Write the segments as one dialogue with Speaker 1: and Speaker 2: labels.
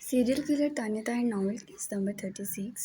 Speaker 1: Serial killer Tanya Tahir novel case number 36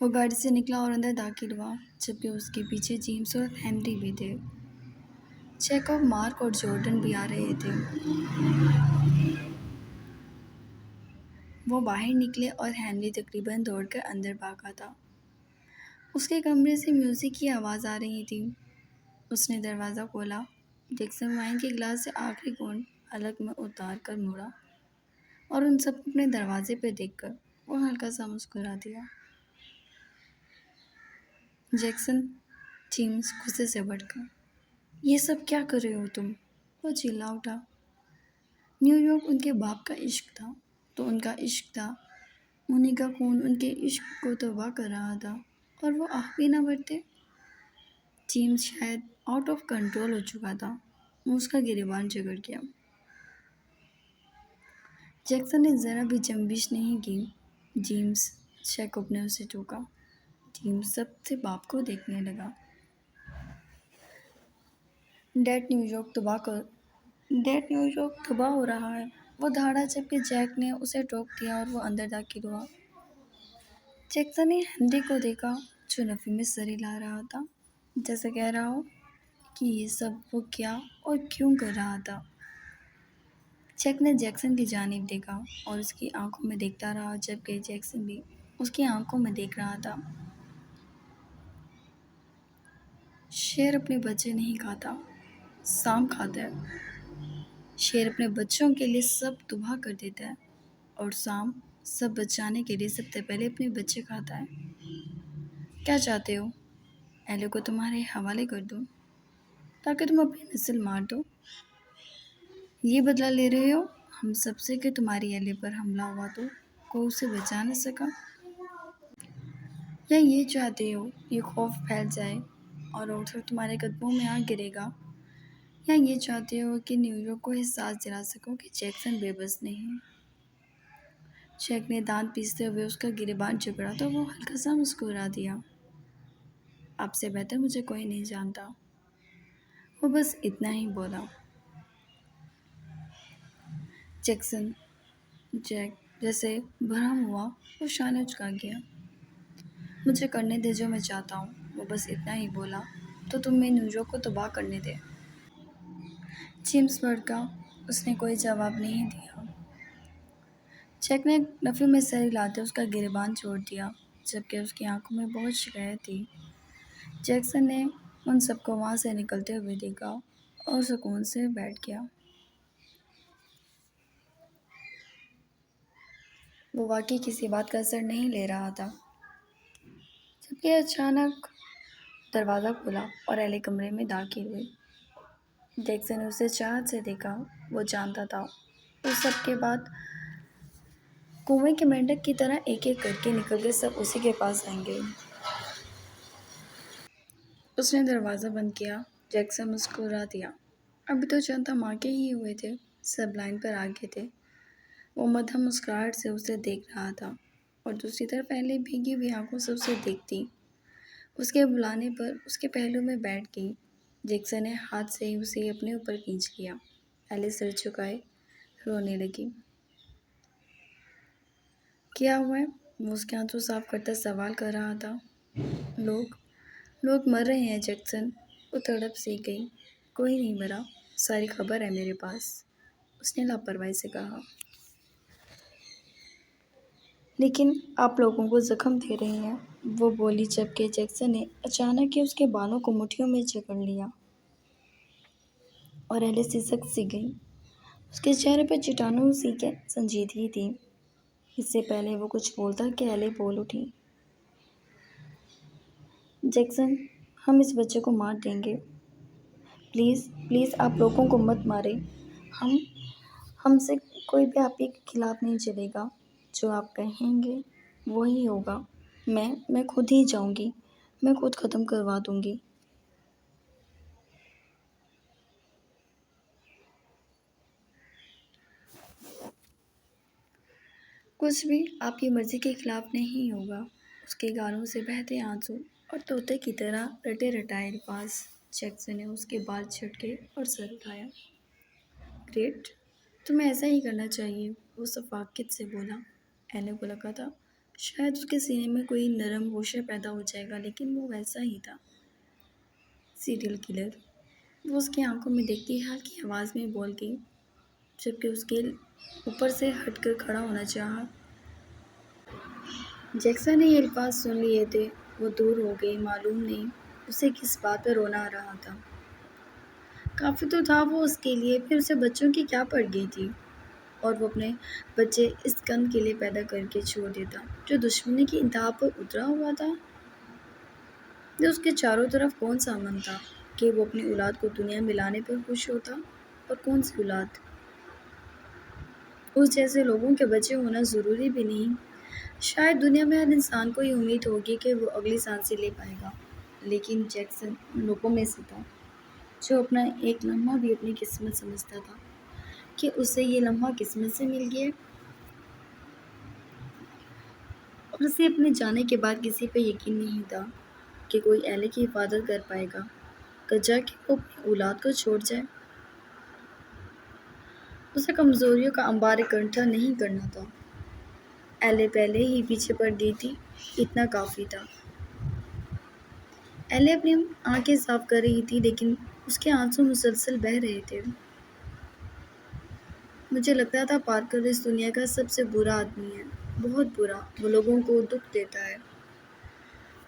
Speaker 1: وہ گاڑی سے نکلا اور اندر داخل ہوا جبکہ اس کے پیچھے جیمس اور ہینری بھی تھے۔ چیک اور مارک اور جارڈن بھی آ رہے تھے۔ وہ باہر نکلے اور ہینری تقریباً دوڑ کر اندر بھاگا تھا۔ اس کے کمرے سے میوزک کی آواز آ رہی تھی۔ اس نے دروازہ کھولا۔ جیکسن وائن کے گلاس سے آخری گھونٹ حلق میں اتار کر مڑا اور ان سب کو اپنے دروازے پہ دیکھ کر وہ ہلکا سا مسکرا دیا۔ جیکسن، جیمس غصے سے بڑھ کر، یہ سب کیا کر رہے ہو تم؟ وہ چلا اٹھا۔ نیو یارک ان کے باپ کا عشق تھا تو ان کا عشق تھا۔ انہیں کا خون ان کے عشق کو تباہ کر رہا تھا اور وہ آہ بھی نہ بھرتے۔ جیمس شاید آؤٹ آف کنٹرول ہو چکا تھا۔ وہ اس کا گریبان جگڑ گیا۔ جیکسن نے ذرا بھی جنبش نہیں کی۔ جیمس، جیکب نے اسے ٹوکا۔ جیمس سب سے باپ کو دیکھنے لگا۔ ڈیڈ نیو یارک تباہ ہو رہا ہے، وہ دھاڑا جبکہ جیک نے اسے ٹوک دیا اور وہ اندر داخل ہوا۔ جیکسن نے ہینری کو دیکھا جو نفی میں سر ہلا رہا تھا جیسے کہہ رہا ہو کہ یہ سب وہ کیا اور کیوں کر رہا تھا۔ جیک نے جیکسن کی جانب دیکھا اور اس کی آنکھوں میں دیکھتا رہا جبکہ جیکسن بھی اس کی آنکھوں میں دیکھ رہا تھا۔ شیر اپنے بچے نہیں کھاتا، سام کھاتا ہے۔ شیر اپنے بچوں کے لیے سب تباہ کر دیتا ہے اور سام سب بچانے کے لیے سب سے پہلے اپنے بچے کھاتا ہے۔ کیا چاہتے ہو؟ ایلے کو تمہارے حوالے کر دوں تاکہ تم اپنی نسل مار دو؟ یہ بدلہ لے رہے ہو ہم سب سے کہ تمہاری ایلے پر حملہ ہوا تو کوئی اسے بچا نہ سکا؟ یا یہ چاہتے ہو یہ خوف پھیل جائے اور اٹھ کر تمہارے قدموں میں آ گرے گا؟ یا یہ چاہتے ہو کہ نیو یارک کو احساس دلا سکو کہ جیکسن بے بس نہیں؟ جیک نے دانت پیستے ہوئے اس کا گریبان جکڑا تو وہ ہلکا سا مسکرا دیا۔ آپ سے بہتر مجھے کوئی نہیں جانتا۔ وہ بس اتنا ہی بولا۔ جیکسن، جیک جیسے برہم ہوا، وہ شانہ جھکا گیا۔ مجھے کرنے دے جو میں چاہتا ہوں۔ وہ بس اتنا ہی بولا۔ تو تم میں نیو یارک کو تباہ کرنے دے۔ جیمس بھڑکا۔ اس نے کوئی جواب نہیں دیا۔ جیک نے نفی میں سر ہلاتے اس کا گریبان چھوڑ دیا جبکہ اس کی آنکھوں میں بہت شکایت تھی۔ جیکسن نے ان سب کو وہاں سے نکلتے ہوئے دیکھا اور سکون سے بیٹھ گیا۔ وہ واقعی کسی بات کا اثر نہیں لے رہا تھا جبکہ اچانک دروازہ کھلا اور ایلے کمرے میں داخل ہوئی۔ جیکسن نے اسے چاہت سے دیکھا۔ وہ جانتا تھا اس سب کے بعد کنویں کے مینڈک کی طرح ایک ایک کر کے نکل کے سب اسی کے پاس آئیں گے۔ اس نے دروازہ بند کیا۔ جیکسن مسکرا دیا۔ ابھی تو چند دھماکے ہی ہوئے تھے، سب لائن پر آ گئے تھے۔ وہ مدھم مسکراہٹ سے اسے دیکھ رہا تھا اور دوسری طرف ایلے بھیگی ہوئی آنکھوں سے اسے دیکھتی۔ اس کے بلانے پر اس کے پہلو میں بیٹھ گئی۔ جیکسن نے ہاتھ سے ہی اسے اپنے اوپر کھینچ لیا۔ ایلے سر جھکائے رونے لگی۔ کیا ہوا ہے؟ وہ اس کے آنسو صاف کرتا سوال کر رہا تھا۔ لوگ مر رہے ہیں جیکسن، وہ تڑپ سی گئی۔ کوئی نہیں مرا، ساری خبر ہے میرے پاس، اس نے لاپرواہی سے کہا۔ لیکن آپ لوگوں کو زخم دے رہی ہیں، وہ بولی جبکہ جیکسن نے اچانک ہی اس کے بالوں کو مٹھیوں میں جکڑ لیا اور ایلے سسک سی گئی۔ اس کے چہرے پر چٹانوں سی سنجیدگی تھی۔ اس سے پہلے وہ کچھ بولتا کہ ایلے بول اٹھی۔ جیکسن، ہم اس بچے کو مار دیں گے۔ پلیز آپ لوگوں کو مت ماریں۔ ہم سے کوئی بھی آپ کے خلاف نہیں چلے گا۔ جو آپ کہیں گے وہی ہوگا۔ میں خود ہی جاؤں گی، میں خود ختم کروا دوں گی۔ کچھ بھی آپ کی مرضی کے خلاف نہیں ہوگا۔ اس کے گالوں سے بہتے آنسو اور طوطے کی طرح رٹے رٹائے الفاظ۔ جیکسن نے اس کے بال جھٹکے اور سر اٹھایا۔ گریٹ، تمہیں ایسا ہی کرنا چاہیے، وہ شفقت سے بولا۔ ایلے کو لگا تھا شاید اس کے سینے میں کوئی نرم گوشہ پیدا ہو جائے گا، لیکن وہ ویسا ہی تھا، سیریل کلر۔ وہ اس کی آنکھوں میں دیکھتی ہلکی آواز میں بول گئی، جبکہ اس کے اوپر سے ہٹ کر کھڑا ہونا چاہا۔ جیکسن نے یہ الفاظ سن لیے تھے۔ وہ دور ہو گئی، معلوم نہیں اسے کس بات پر رونا آ رہا تھا۔ کافی تو تھا وہ اس کے لیے، پھر اسے بچوں کی کیا پڑ گئی تھی، اور وہ اپنے بچے اس کند کے لیے پیدا کر کے چھوڑ دیتا جو دشمنی کی انتہا پر اترا ہوا تھا۔ یہ اس کے چاروں طرف کون سا امن تھا کہ وہ اپنی اولاد کو دنیا میں لانے پر خوش ہوتا، اور کون سی اولاد؟ اس جیسے لوگوں کے بچے ہونا ضروری بھی نہیں۔ شاید دنیا میں ہر انسان کو یہ امید ہوگی کہ وہ اگلی سانسیں لے پائے گا، لیکن جیکسن ان لوگوں میں سے تھا جو اپنا ایک لمحہ بھی اپنی قسمت سمجھتا تھا کہ اسے یہ لمحہ قسمت سے مل گیا، اور اسے اپنے جانے کے بعد کسی پہ یقین نہیں تھا کہ کوئی ایلے کی حفاظت کر پائے گا، کجا کہ وہ اپنی اولاد کو چھوڑ جائے۔ اسے کمزوریوں کا انبار اکٹھا نہیں کرنا تھا۔ ایلے پہلے ہی پیچھے پڑ گئی تھی، اتنا کافی تھا۔ ایلے اپنی آنکھیں صاف کر رہی تھی، لیکن اس کے آنسو مسلسل بہہ رہے تھے۔ مجھے لگتا تھا پارکر اس دنیا کا سب سے برا آدمی ہے، بہت برا۔ وہ لوگوں کو دکھ دیتا ہے،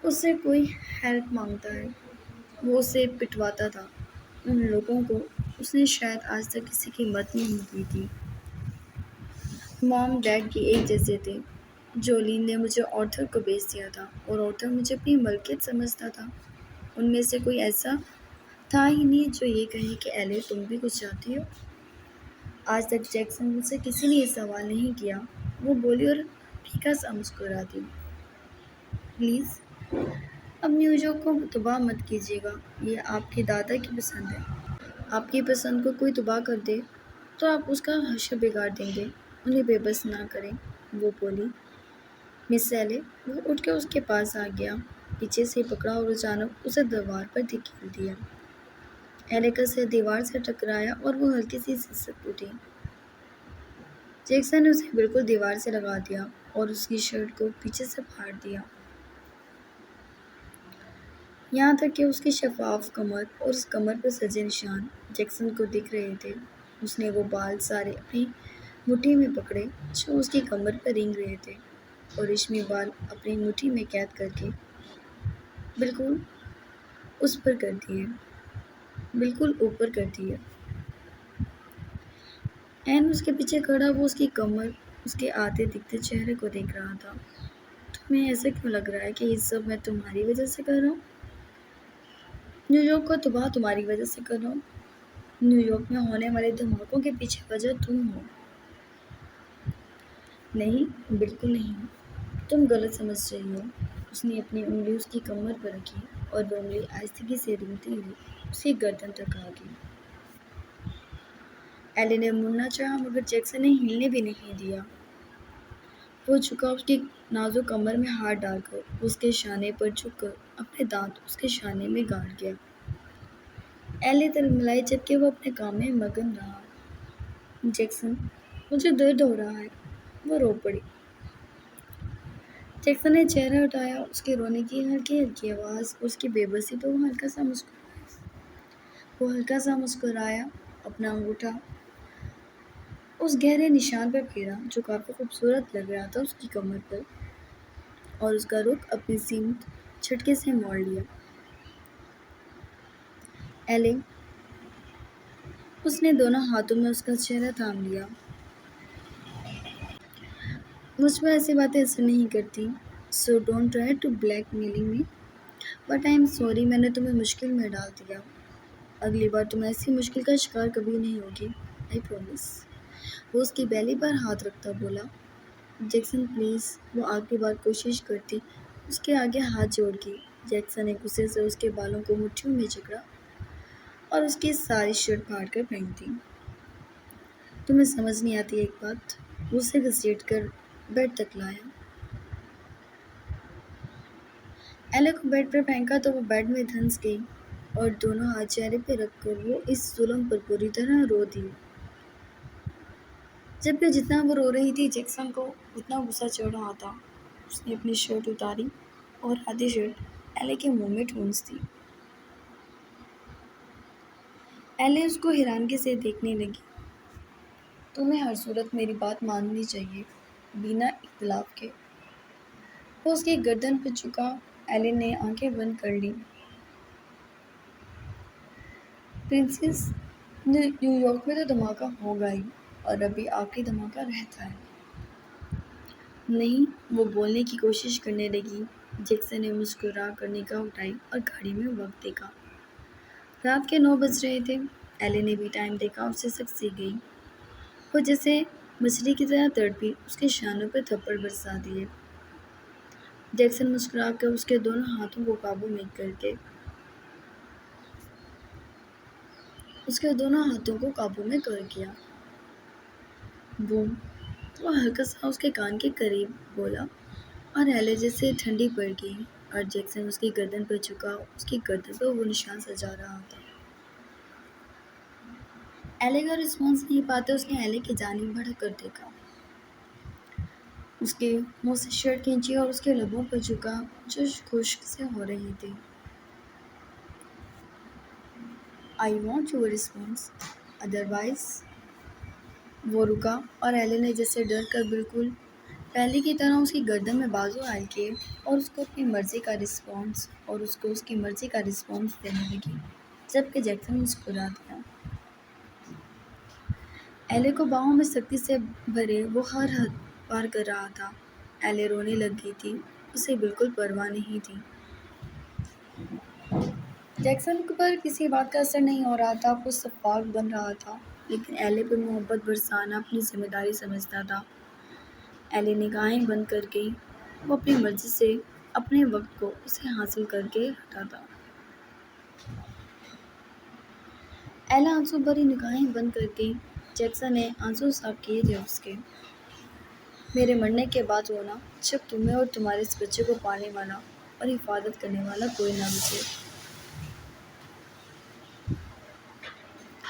Speaker 1: اس سے کوئی ہیلپ مانگتا ہے، وہ اسے پٹواتا تھا۔ ان لوگوں کو اس نے شاید آج تک کسی کی مدد نہیں کی تھی۔ مام ڈیڈ بھی ایک جیسے تھے۔ جولین نے مجھے آرتھر کو بیچ دیا تھا، اور آرتھر مجھے اپنی ملکیت سمجھتا تھا۔ ان میں سے کوئی ایسا تھا ہی نہیں جو یہ کہے کہ ایلے تم بھی کچھ چاہتی ہو۔ آج تک جیکسن مجھ سے کسی نے یہ سوال نہیں کیا، وہ بولی اور پھیکا سا مسکرا دی۔ پلیز اب نیو یارک کو تباہ مت کیجیے گا، یہ آپ کے دادا کی پسند ہے۔ آپ کی پسند کو کوئی تباہ کر دے تو آپ اس کا حشر بگاڑ دیں گے، انہیں بے بس نہ کریں، وہ بولی۔ مس ایلے۔ وہ اٹھ کے اس کے پاس آ گیا، پیچھے سے پکڑا اور اچانک اسے دیوار پر دھکیل دیا۔ ایلے کا سر دیوار سے ٹکرایا اور وہ ہلکی سی سسک اٹھی۔ جیکسن نے اسے بالکل دیوار سے لگا دیا اور اس کی شرٹ کو پیچھے سے پھاڑ دیا، یہاں تک کہ اس کی شفاف کمر اور اس کمر پر سجے نشان جیکسن کو دکھ رہے تھے۔ اس نے وہ بال سارے اپنی مٹھی میں پکڑے جو اس کی کمر پر رینگ رہے تھے، اور ریشمی بال اپنی مٹھی میں قید کر کے بالکل اس پر کر دیے، بالکل اوپر کر دیے۔ این اس کے پیچھے کھڑا وہ اس کی کمر، اس کے آتے دکھتے چہرے کو دیکھ رہا تھا۔ تمہیں ایسا کیوں لگ رہا ہے کہ یہ سب میں تمہاری وجہ سے کر رہا ہوں؟ نیو یارک کو تباہ تمہاری وجہ سے کر رہا ہوں۔ نیو یارک میں ہونے والے دھماکوں کے پیچھے وجہ تم ہو۔ نہیں، بالکل نہیں، تم غلط سمجھ رہی ہو۔ اس نے اپنی انگلی اس کی کمر پر رکھی، اور وہ انگلی آہستگی سے رونگتی ہوئی اس کی گردن تک آ گئی۔ ایلے نے مڑنا چاہا، مگر جیکسن نے ہلنے بھی نہیں دیا۔ وہ جھکا، اس کی نازک کمر میں ہاتھ ڈال کر اس کے شانے پر جھک کر اپنے دانت اس کے شانے میں گاڑ گیا۔ ایلے تلملائی، جبکہ وہ اپنے کام میں مگن رہا۔ جیکسن، مجھے درد ہو رہا ہے، وہ رو پڑی۔ جیکسن نے چہرہ اٹھایا، اس کے رونے کی ہلکی ہلکی آواز اور اس کی بے بسی پر وہ ہلکا سا مسکرایا، اپنا انگوٹھا اس گہرے نشان پر پھیرا جو کافی خوبصورت لگ رہا تھا اس کی کمر پر، اور اس کا رخ اپنی سمت جھٹکے سے موڑ لیا۔ ایلے، اس نے دونوں ہاتھوں میں اس کا چہرہ تھام لیا۔ مجھ پر ایسی باتیں اثر نہیں کرتی، so don't try to blackmailing me, but I am sorry میں نے تمہیں مشکل میں ڈال دیا۔ اگلی بار تم ایسی مشکل کا شکار کبھی نہیں ہوگی، آئی پرومس۔ وہ اس کی بیلی پر ہاتھ رکھتا بولا۔ جیکسن پلیز، وہ آخری بار کوشش کرتی اس کے آگے ہاتھ جوڑ گئی۔ جیکسن نے غصے سے اس کے بالوں کو مٹھیوں میں جکڑا اور اس کی ساری شرٹ پھاڑ کر پھینک دی۔ تمہیں سمجھ نہیں آتی ایک بات؟ وہ اسے گھسیٹ کر بیڈ تک لایا۔ ایلے کو بیڈ پر پھینکا تو وہ بیڈ میں دھنس گئی، اور دونوں ہاتھ چہرے پہ رکھ کر وہ اس ظلم پر بری طرح رو دی۔ جبکہ جتنا وہ رو رہی تھی جیکسن کو اتنا غصہ چڑھ رہا تھا۔ اس نے اپنی شرٹ اتاری اور آدھی شرٹ ایلے کے منہ میں ٹھونس دی۔ ایلے اس کو حیرانگی سے دیکھنے لگی۔ تمہیں ہر صورت میری بات ماننی چاہیے، بنا اختلاف کے۔ وہ اس کی گردن پہ جھکا۔ ایلے نے آنکھیں بند کر لی۔ پرنسس، نیو یارک میں تو دھماکہ ہوگا ہی، اور ابھی آخری دھماکہ رہتا ہے۔ نہیں، وہ بولنے کی کوشش کرنے لگی۔ جیکسن نے مسکرا کر نگاہ اٹھائی اور گھڑی میں وقت دیکھا۔ رات کے 9 بج رہے تھے۔ ایلے نے بھی ٹائم دیکھا اور سے سخت سی گئی۔ وہ جیسے مچھلی کی طرح تڑپی، اس کے شانوں پہ تھپڑ برسا دیے۔ جیکسن مسکرا کر اس کے دونوں ہاتھوں کو قابو میں کر گیا۔ بوم! وہ ہلکا سا اس کے کان کے قریب بولا اور ایلے جیسے ٹھنڈی پڑ گئی، اور جیکسن اس کی گردن پر جھکا، اس کی گردن پر وہ نشان سجا رہا تھا۔ ایلے کا رسپانس نہیں پاتے اس نے ایلے کی جانب بڑھ کر دیکھا۔ اس کے منہ سے شرٹ کھینچی اور اس کے لبوں پر جھکا جو خشک سے ہو رہے تھے۔ I want your response, otherwise۔ وہ رکا اور ایلے نے جیسے ڈر کر بالکل پہلے کی طرح اس کی گردن میں بازو ڈال کے اور اس کو کی مرضی کا رسپانس دینے لگی، جبکہ جیکسن مسکرا دیا۔ ایلے کو باہوں میں سختی سے بھرے وہ ہر حد پار کر رہا تھا۔ ایلے رونے لگ گئی تھی، اسے بالکل پرواہ نہیں تھی۔ جیکسن پر کسی بات کا اثر نہیں ہو رہا تھا، وہ شفاف بن رہا تھا، لیکن ایلے پر محبت برسانا اپنی ذمہ داری سمجھتا تھا۔ ایلے نگاہیں بند کر گئی۔ وہ اپنی مرضی سے اپنے وقت کو اسے حاصل کر کے ہٹا تھا۔ ایلا آنسو بھری نگاہیں بند کر گئی۔ جیکسن نے آنسو صاف کیے تھے اس کے۔ میرے مرنے کے بعد ہونا، جب تمہیں اور تمہارے اس بچے کو پالنے والا اور حفاظت کرنے والا کوئی نہ بچے۔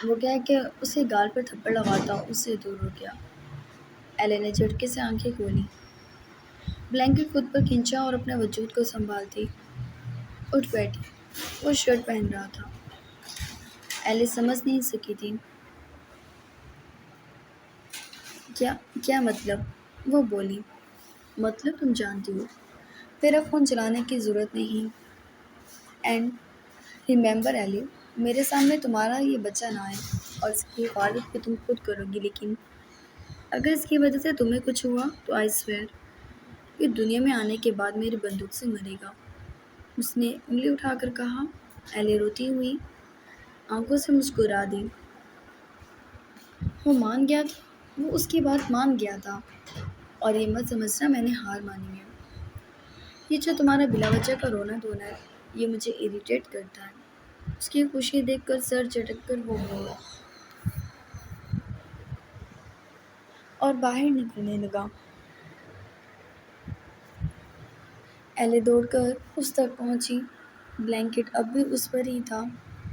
Speaker 1: وہ کہہ کے اسے گال پر تھپڑ لگاتا اس سے دور ہو گیا۔ ایلے نے جھٹکے سے آنکھیں کھولی، بلینکٹ خود پر کھینچا اور اپنے وجود کو سنبھالتی اٹھ بیٹھی۔ وہ شرٹ پہن رہا تھا۔ ایلے سمجھ نہیں سکی تھی۔ کیا مطلب؟ وہ بولی۔ مطلب تم جانتی ہو، میرا فون چلانے کی ضرورت نہیں۔ اینڈ ریممبر ایلے، میرے سامنے تمہارا یہ بچہ نہ آئے، اور اس کی حفاظت بھی تم خود کرو گی، لیکن اگر اس کی وجہ سے تمہیں کچھ ہوا تو آئی سویئر یہ دنیا میں آنے کے بعد میری بندوق سے مرے گا۔ اس نے انگلی اٹھا کر کہا۔ ایلے روتی ہوئی آنکھوں سے مسکرا دی۔ وہ مان گیا تھا، وہ اس کی بات مان گیا تھا، اور یہ مت سمجھنا میں نے ہار مانی ہے۔ یہ جو تمہارا بلا وجہ کا رونا دھونا ہے، یہ مجھے اریٹیٹ کرتا ہے۔ اس کی خوشی دیکھ کر سر جھٹک کر وہ بولا اور باہر نکلنے لگا۔ ایلے دوڑ کر اس تک پہنچی۔ بلینکٹ اب بھی اس پر ہی تھا،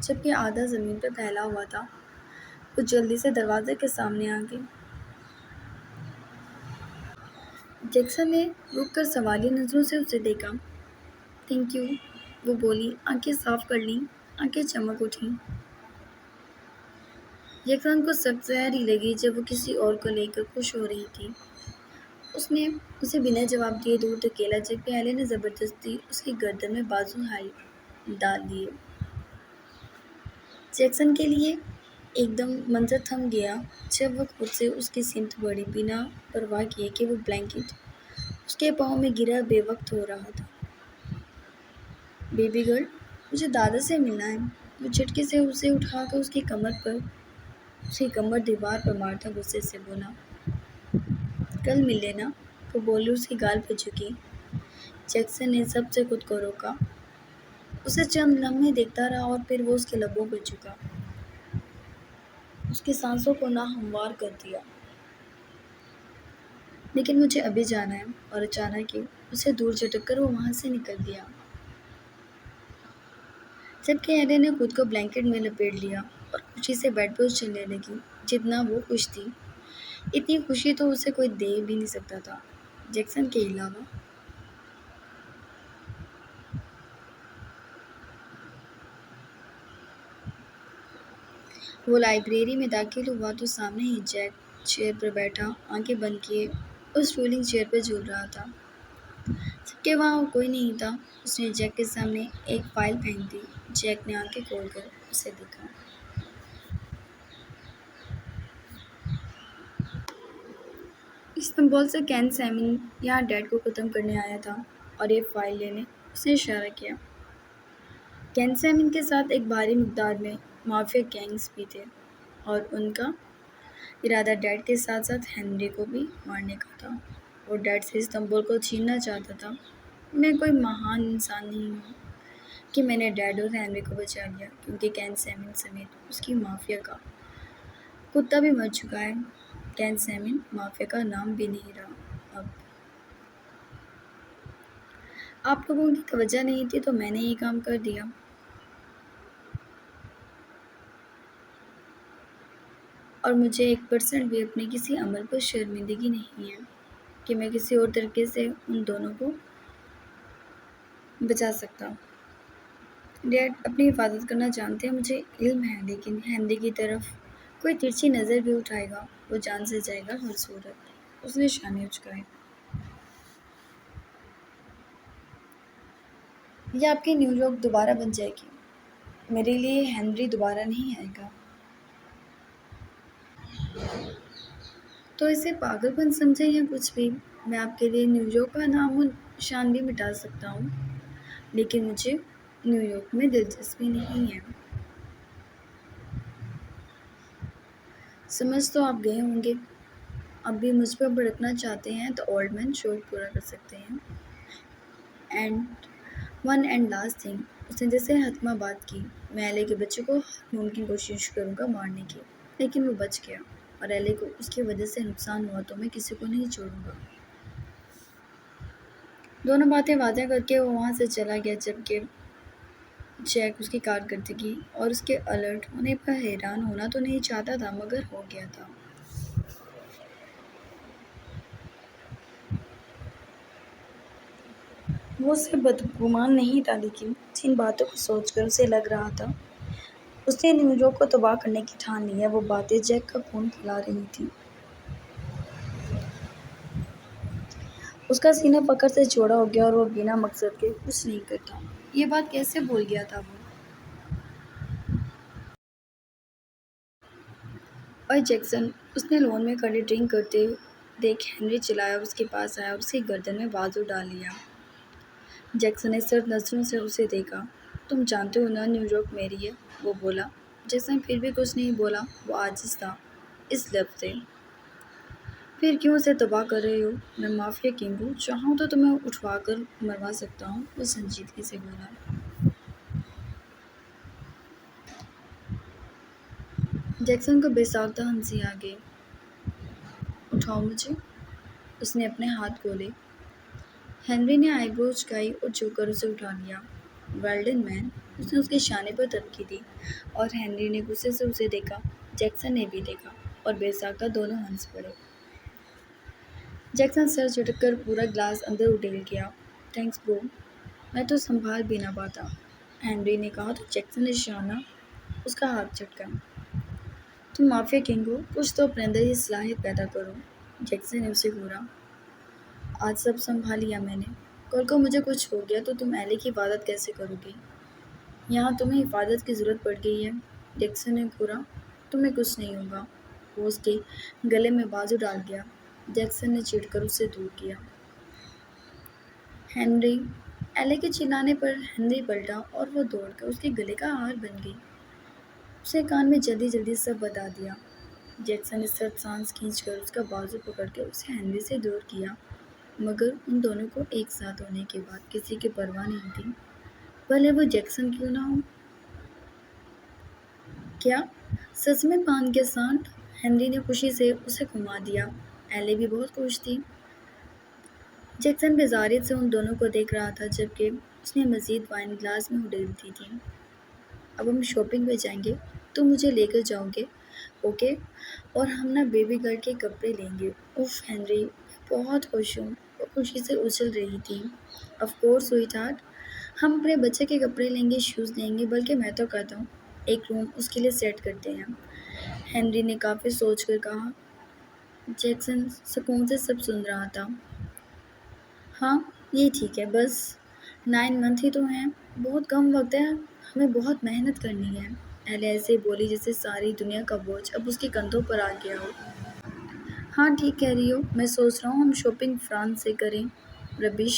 Speaker 1: جبکہ آدھا زمین پر پھیلا ہوا تھا۔ وہ جلدی سے دروازے کے سامنے آ گئی۔ جیکسن نے رک کر سوالیہ نظروں سے اسے دیکھا۔ تھینک یو، وہ بولی، آنکھیں صاف کر لیں، آنکھیں چمک اٹھیں۔ جیکسن کو سخت زہر ہی لگی جب وہ کسی اور کو لے کر خوش ہو رہی تھی۔ اس نے اسے بنا جواب دیے دور دھکیلا، جبکہ ایلے نے زبردستی اس کی گردن میں بازو ڈال دیے۔ جیکسن کے لیے ایک دم منظر تھم گیا جب وہ خود سے اس کی سمت بڑھی، بنا پرواہ کیے کہ وہ بلینکٹ اس کے پاؤں میں گرا بے وقت ہو رہا تھا۔ بیبی گرل، مجھے دادا سے ملنا ہے۔ وہ جھٹکے سے اسے اٹھا کر اس کی کمر دیوار پر مارتا غصے سے بولا۔ کل مل لینا، وہ بولی، اس کی گال پر جھکی۔ جیکسن نے سب سے خود کو روکا، اسے چند لمحے دیکھتا رہا اور پھر وہ اس کے لبوں پر جھکا، اس کی سانسوں کو ناہموار کر دیا۔ لیکن مجھے ابھی جانا ہے، اور اچانک ہی اسے دور جھٹک کر وہ وہاں سے نکل دیا۔ جبکہ ایلے نے خود کو بلینکٹ میں لپیٹ لیا اور خوشی سے بیڈ پر اچھلنے لگی۔ جتنا وہ خوش تھی، اتنی خوشی تو اسے کوئی دے بھی نہیں سکتا تھا، جیکسن کے علاوہ۔ وہ لائبریری میں داخل ہوا تو سامنے ہی جیک چیئر پر بیٹھا آنکھیں بند کیے اس رولنگ چیئر پر جھول رہا تھا، جبکہ وہاں کوئی نہیں تھا۔ اس نے جیک کے سامنے ایک فائل پھینک دی۔ جیک نے آنکھیں کھول کر اسے دیکھا۔ استنبول سے کین سیمن یہاں ڈیڈ کو ختم کرنے آیا تھا اور یہ فائل لینے اس نے اشارہ کیا۔ کین سیمن کے ساتھ ایک بھاری مقدار میں مافیا گینگز بھی تھے اور ان کا ارادہ ڈیڈ کے ساتھ ساتھ ہنری کو بھی مارنے کا تھا۔ وہ ڈیڈ سے استنبول کو چھیننا چاہتا تھا۔ میں کوئی مہان انسان نہیں ہوں کہ میں نے ڈیڈ اور ہنری کو بچا لیا، کیونکہ کین سیمن سمیت اس کی مافیا کا کتا بھی مر چکا ہے۔ کین سیمن مافیا کا نام بھی نہیں رہا اب۔ آپ لوگوں کی توجہ نہیں تھی تو میں نے یہ کام کر دیا۔ اور مجھے 1% بھی اپنے کسی عمل پر شرمندگی نہیں ہے کہ میں کسی اور طریقے سے ان دونوں کو بچا سکتا۔ ڈیڈ اپنی حفاظت کرنا جانتے ہیں، مجھے علم ہے، لیکن ہنری کی طرف کوئی ترچھی نظر بھی اٹھائے گا وہ جان سے جائے گا ہر صورت۔ اس نے شانے اچکائے۔ یہ آپ کی نیو یارک دوبارہ بن جائے گی۔ میرے لیے ہنری دوبارہ نہیں آئے گا۔ تو اسے پاگل پن سمجھے یا کچھ بھی، میں آپ کے لیے نیو یارک کا نام و نشان بھی مٹا سکتا ہوں، لیکن مجھے نیو یارک میں دلچسپی نہیں ہے۔ سمجھ تو آپ گئے ہوں گے۔ اب بھی مجھ پر بھڑکنا چاہتے ہیں تو اولڈ مین شوق پورا کر سکتے ہیں۔ ون اینڈ لاسٹ تھنگ، اس نے جیسے حتمی بات کی، میں ایلے کے بچے کو ہر ممکن کوشش کروں گا مارنے کی، لیکن وہ بچ گیا، اور ایلے کو اس کی وجہ سے نقصان ہوا تو میں کسی کو نہیں چھوڑوں گا۔ دونوں باتیں واضح کر کے وہ وہاں سے چلا گیا، جبکہ جیک اس کی کارکردگی اور اس کے الرٹ ہونے پر حیران ہونا تو نہیں چاہتا تھا، مگر ہو گیا تھا۔ وہ اسے بدگمان نہیں تھا، لیکن جن باتوں کو سوچ کر اسے لگ رہا تھا اس نے نیو یارک کو تباہ کرنے کی ٹھان لی ہے، وہ باتیں جیک کا خون کھلا رہی تھیں۔ اس کا سینہ فخر سے چوڑا ہو گیا اور وہ بنا مقصد کے کچھ نہیں کرتا۔ یہ بات کیسے بھول گیا تھا وہ؟ اور جیکسن، اس نے لون میں کھڑے ڈرنک کرتے دیکھ ہنری چلایا اور اس کے پاس آیا اور اس کی گردن میں بازو ڈال لیا۔ جیکسن نے سرد نظروں سے اسے دیکھا۔ تم جانتے ہو نا نیو یارک میری ہے، وہ بولا۔ جیکسن پھر بھی کچھ نہیں بولا، وہ عاجز تھا اس لفظ سے۔ پھر کیوں اسے تباہ کر رہے ہو؟ میں مافیا کنگ ہوں، چاہوں تو تمہیں اٹھوا کر مروا سکتا ہوں، وہ سنجیدگی سے بولا۔ جیکسن کو بے ساختہ ہنسی آ گئی۔ اٹھاؤ مجھے؟ اس نے اپنے ہاتھ کھولے۔ ہنری نے آئی برو اچکائی اور جھک کر اسے اٹھا لیا۔ ویل ڈن مین، اس نے اس کے شانے پر ترقی دی، اور ہنری نے غصے سے اسے دیکھا۔ جیکسن نے بھی دیکھا، اور بے ساختہ دونوں ہنس پڑے۔ جیکسن سر جھٹک کر پورا گلاس اندر اڈیل گیا۔ تھینکس برو، میں تو سنبھال بھی نہ پاتا، ہنری نے کہا تو جیکسن نے شانہ اس کا ہاتھ جھٹکا۔ تم مافیا کنگ ہو، کچھ تو اپنے اندر یہ صلاحیت پیدا کرو، جیکسن نے اسے گھورا۔ آج سب سنبھال لیا میں نے، کل کو مجھے کچھ ہو گیا تو تم ایلے کی حفاظت کیسے کرو گی؟ یہاں تمہیں حفاظت کی ضرورت پڑ گئی ہے، جیکسن نے گھورا۔ تمہیں کچھ نہیں ہوگا۔ وہ اس کے گلے میں بازو ڈال گیا۔ جیکسن نے چڑھ کر اسے دور کیا۔ ہنری، ایلے کے چلانے پر ہنری پلٹا اور وہ دوڑ کر اس کے گلے کا ہار بن گئی۔ اسے کان میں جلدی جلدی سب بتا دیا۔ جیکسن نے سرد سانس کھینچ کر اس کا بازو پکڑ کے اسے ہنری سے دور کیا، مگر ان دونوں کو ایک ساتھ ہونے کے بعد کسی کی پرواہ نہیں تھی، بھلے وہ جیکسن کیوں نہ ہو۔ کیا سچ میں پان کے سانڈ؟ ہنری نے خوشی سے اسے گھما دیا۔ ایلے بھی بہت خوش تھی۔ جیکسن بیزاریت سے ان دونوں کو دیکھ رہا تھا، جبکہ اس نے مزید وائن گلاس میں اڈیل دی تھی۔ اب ہم شاپنگ پہ جائیں گے، تم مجھے لے کر جاؤ گے، اوکے؟ اور ہم نا بیبی گرل کے کپڑے لیں گے۔ اف ہنری، میں بہت خوش ہوں، وہ خوشی سے اچھل رہی تھی۔ آف کورس سویٹ ہارٹ، ہم اپنے بچے کے کپڑے لیں گے، شوز لیں گے، بلکہ میں تو کہتا ہوں ایک روم اس کے لیے سیٹ کرتے ہیں۔ ہنری نے کافی سوچ کر کہا۔ جیکسن سکون سے سب سن رہا تھا۔ ہاں یہ ٹھیک ہے، بس 9 منتھ ہی تو ہیں، بہت کم وقت ہے، ہمیں بہت محنت کرنی ہے۔ ایلے ایسے بولی جیسے ساری دنیا کا بوجھ اب اس کے کندھوں پر آ گیا ہو۔ ہاں ٹھیک کہہ رہی ہو، میں سوچ رہا ہوں ہم شاپنگ فرانس سے کریں۔ ربش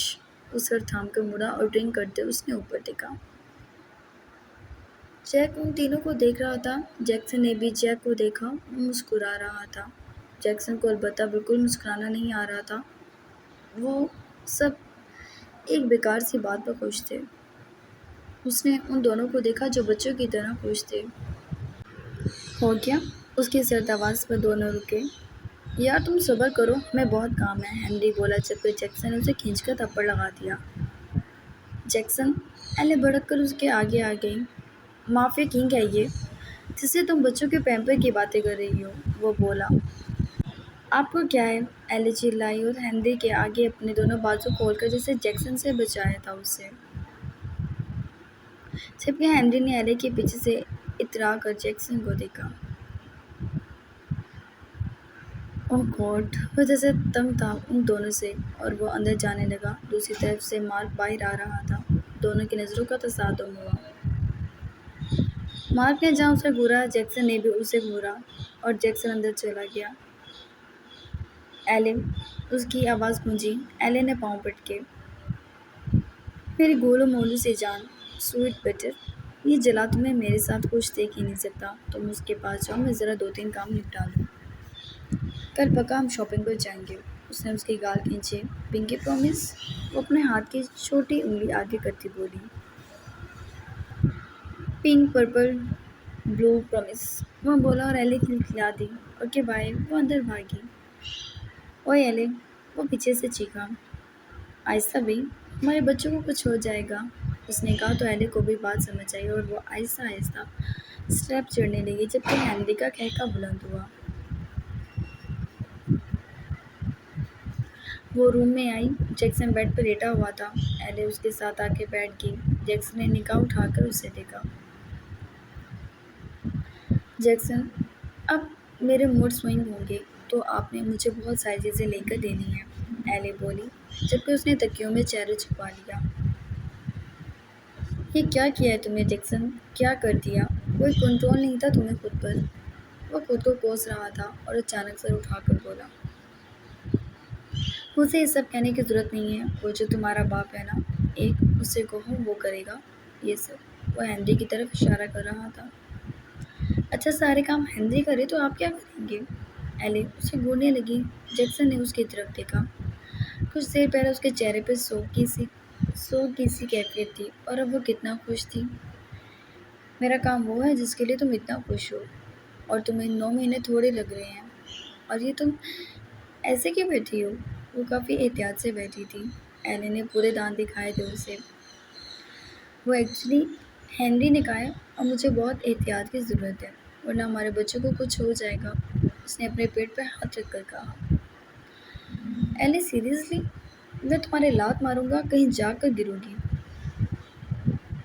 Speaker 1: اس سر تھام کر مڑا اور ڈرنک کرتے اس نے اوپر دیکھا۔ جیک ان تینوں کو دیکھ رہا تھا۔ جیکسن نے بھی جیک کو دیکھا، وہ مسکرا رہا تھا۔ جیکسن کو البتہ بالکل مسکرانا نہیں آ رہا تھا۔ وہ سب ایک بیکار سی بات پر خوش تھے۔ اس نے ان دونوں کو دیکھا جو بچوں کی طرح خوش تھے۔ ہو گیا؟ اس کی سرد آواز پر دونوں رکے۔ یار تم صبر کرو، ہمیں بہت کام ہے، ہنری بولا جبکہ جیکسن نے اسے کھینچ کر تھپڑ لگا دیا۔ جیکسن، ایلے بھڑک کر اس کے آگے آ گئی۔ مافیا کنگ ہے یہ، جس سے تم بچوں کے پیمپر کی باتیں کر رہی ہو، وہ بولا۔ آپ کو کیا ہے؟ ایلے چلائی اور ہنری کے آگے اپنے دونوں بازو کھول کر جیسے جیکسن سے بچایا تھا اسے، جبکہ ہنری نے ایلے کے پیچھے سے اترا کر جیکسن کو دیکھا۔ اوہ گاڈ، وہ جیسے تنگ تھا ان دونوں سے اور وہ اندر جانے لگا۔ دوسری طرف سے مارک باہر آ رہا تھا۔ دونوں کی نظروں کا تصادم ہوا۔ مارک نے جہاں اسے گھورا، جیکسن نے بھی اسے گھورا اور جیکسن اندر چلا گیا۔ ایلے، اس کی آواز گونجی۔ ایلے نے پاؤں پٹکے۔ میری گولو مولو سی جان، سویٹ بٹر، یہ جلا تمہیں میرے ساتھ خوش دیکھ ہی نہیں سکتا۔ تم اس کے پاس جاؤ، میں ذرا 2-3 کام نپٹا لوں۔ کل پکا ہم شاپنگ پر جائیں گے۔ اس نے اس کے گال کھینچے۔ پنکی پرومس؟ وہ اپنے ہاتھ کی چھوٹی انگلی آگے کرتی بولی۔ پنک پرپل بلو پرومس، وہ بولا اور ایلے کھلکھلا دی۔ اوکے بائے، وہ اندر بھاگی۔ اوئے ایلے، وہ پیچھے سے چیخا۔ آہستہ بھی، ہمارے بچوں کو کچھ ہو جائے گا، اس نے کہا تو ایلے کو بھی بات سمجھ آئی اور وہ آہستہ آہستہ اسٹیپ چڑھنے لگی جبکہ ہنری کا کہکا بلند ہوا۔ وہ روم میں آئی۔ جیکسن بیڈ پر لیٹا ہوا تھا۔ ایلے اس کے ساتھ آ کے بیٹھ گئی۔ جیکسن نے نگاہ اٹھا کر اسے دیکھا۔ جیکسن، اب میرے موڈ سوئنگ ہوں گے تو آپ نے مجھے بہت ساری چیزیں لے کر دینی ہیں، ایلے بولی جبکہ اس نے تکیوں میں چہرہ چھپا لیا۔ یہ کیا کیا ہے تم نے جیکسن، کیا کر دیا؟ کوئی کنٹرول نہیں تھا تمہیں خود پر؟ وہ خود کو کوس رہا تھا اور اچانک سر اٹھا کر بولا۔ مجھے یہ سب کہنے کی ضرورت نہیں ہے، وہ جو تمہارا باپ ہے نا، ایک اس سے کہو وہ کرے گا یہ سب۔ وہ ہنری کی طرف اشارہ کر رہا تھا۔ اچھا سارے کام ہنری کرے تو آپ کیا کریں گے؟ ایلے اسے گھورنے لگی۔ جیکسن نے اس کی طرف دیکھا۔ کچھ دیر پہلے اس کے چہرے پہ سوگ کی سی کیفیت تھی اور اب وہ کتنا خوش تھی۔ میرا کام وہ ہے جس کے لیے تم اتنا خوش ہو، اور تمہیں 9 مہینے تھوڑے لگ رہے ہیں، اور یہ تم ایسے کیوں بیٹھی ہو؟ وہ کافی احتیاط سے بیٹھی تھی۔ ایلے نے پورے دانت دکھائے تھے اسے۔ وہ ایکچولی ہنری نے کہا ہے اور مجھے بہت احتیاط کی ضرورت ہے، ورنہ ہمارے بچوں کو کچھ ہو جائے گا، اس نے اپنے پیٹ پر ہاتھ رکھ کر کہا۔ ایلے سیریسلی؟ میں تمہارے لات ماروں گا، کہیں جا کر گرو گی۔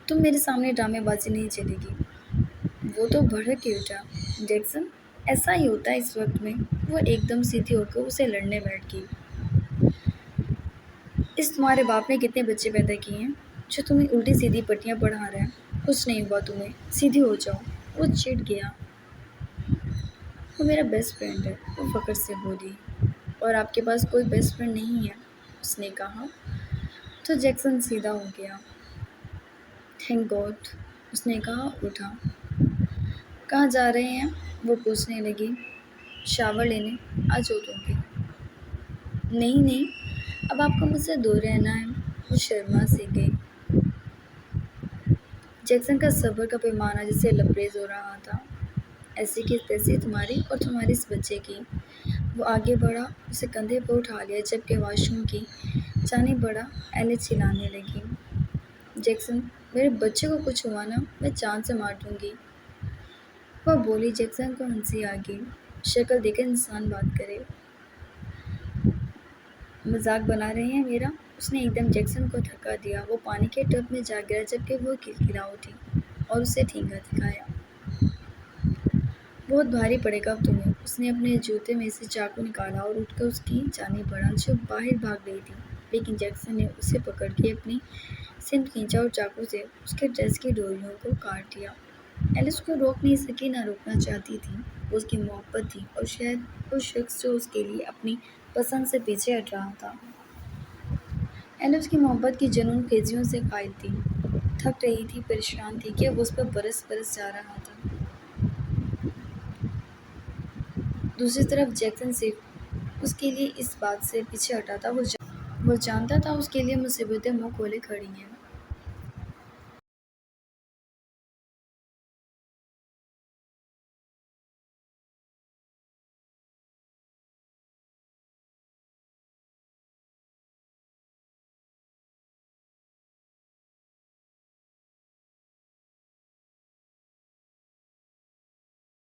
Speaker 1: تم میرے سامنے ڈرامے بازی نہیں چلے گی۔ وہ تو بھڑک کے اٹھا۔ جیکسن، ایسا ہی ہوتا ہے اس وقت میں۔ وہ ایک دم سیدھی ہو کر اسے لڑنے بیٹھ گئی۔ اس تمہارے باپ نے کتنے بچے پیدا کیے ہیں جو تمہیں الٹی سیدھی پٹیاں پڑھا رہا ہے؟ کچھ نہیں ہوا تمہیں، سیدھی ہو جاؤ۔ وہ چڑ گیا۔ وہ میرا بیسٹ فرینڈ ہے، وہ فخر سے بولی۔ اور آپ کے پاس کوئی بیسٹ فرینڈ نہیں ہے، اس نے کہا۔ تو جیکسن سیدھا ہو گیا۔ تھینک گاڈ، اس نے کہا، اٹھا۔ کہاں جا رہے ہیں؟ وہ پوچھنے لگی۔ شاور لینے، آ جاؤ تم بھی۔ نہیں نہیں، اب آپ کو مجھ سے دور رہنا ہے، وہ شرما سی گئی۔ جیکسن کا صبر کا پیمانہ جسے لبریز ہو رہا تھا، ایسی کی تیسی تمہاری اور تمہارے اس بچے کی۔ وہ آگے بڑھا، اسے کندھے پر اٹھا لیا جبکہ واش روم کی جانب بڑھا۔ ایلے چلانے لگی۔ جیکسن، میرے بچے کو کچھ ہوا نا، میں چاند سے مار دوں گی، وہ بولی۔ جیکسن کو ہنسی آ گئی۔ شکل دیکھ کر انسان بات کرے۔ مذاق بنا رہے ہیں میرا؟ اس نے ایک دم جیکسن کو دھکا دیا۔ وہ پانی کے ٹب میں جا گرا جبکہ وہ کھلکھلا اٹھی اور اسے ٹھینگا دکھایا۔ بہت بھاری پڑے گا اب تمہیں۔ اس نے اپنے جوتے میں سے چاقو نکالا اور اٹھ کر اس کی جانب بڑھا جو باہر بھاگ رہی تھی، لیکن جیکسن نے اسے پکڑ کے اپنی سمت کھینچا اور چاقو سے اس کے ڈریس کی ڈوریوں کو کاٹ دیا۔ ایلس کو روک نہیں سکی، نہ روکنا چاہتی تھی۔ وہ اس کی محبت تھی اور شاید وہ شخص جو اس کے لیے اپنی پسند سے پیچھے ہٹ رہا تھا۔ ایلس کی محبت کی جنون خیزیوں سے قائل تھی، تھک رہی تھی، پریشان تھی کہ وہ اس پر برس برس جا رہا تھا۔ دوسری طرف جیکسن صرف اس کے لیے اس بات سے پیچھے ہٹا تھا، وہ جانتا تھا اس کے لیے مصیبتیں منہ کھولے کھڑی ہیں۔